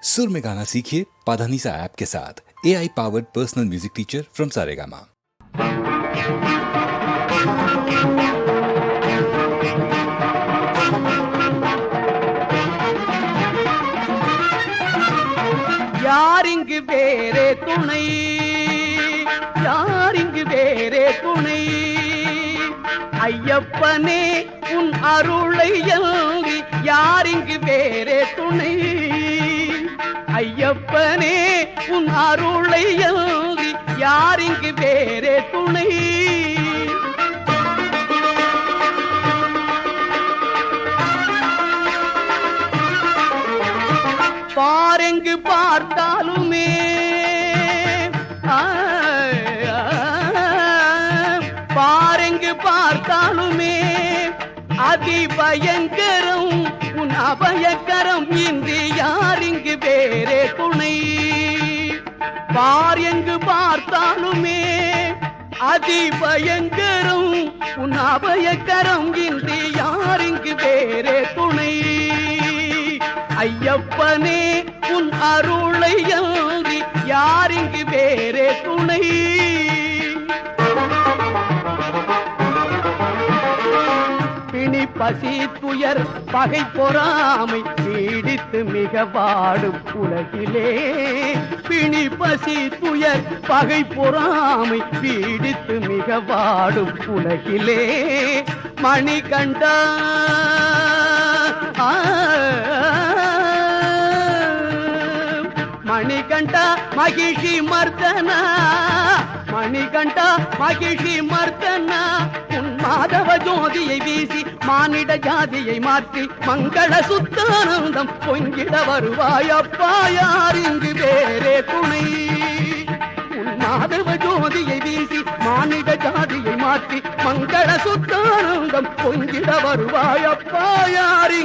सुर में गाना सीखिए पाधानीसा ऐप के साथ। AI powered personal music teacher from Saregama. யாரிங்கு வேறே துணை, யாரிங்கு வேறே துணை, ஐயப்பனே உன் அருளை அன்றி யாரிங்கு வேறே துணை, ஐயப்பனே உன் அருளை அன்றி யாரிங்கு வேறே துணை. பாரெங்கு பார்த்தாலுமே பாரெங்கு பார்த்தாலுமே அதிபயங்கரம் உன் அபயக்கரம் இன்றி யாரிங்கு வேறே துணை. பாரெங்கு பார்த்தாலுமே அதிபயங்கரம் உன் அபயக்கரம் இன்றி யாரிங்கு வேறே துணை. ஐயப்பனே உன் அருளை அன்றி யாரிங்கு வேறே துணை. பிணி பசி துயர் பகை பொறாமை பீடித்து மிக வாடும் உலகிலே, பிணி பசி துயர் பகை பொறாமை பீடித்து மிக வாடும் உலகிலே, மணிகண்டா மணிகண்டா மகிஷி மர்தனா, மணிகண்டா மகிஷி மர்தனா, உன் மாதவ ஜோதியை வீசி மானிட ஜாதியை மாற்றி மங்கள சுத்தானந்தம் பொங்கிட வருவாய் அப்பா யாரிங்கு வேறே துணை. உன் மாதவ ஜோதியை வீசி மானிட ஜாதியை மாற்றி மங்கள சுத்தானந்தம் பொங்கிட வருவாய் அப்பா யாரி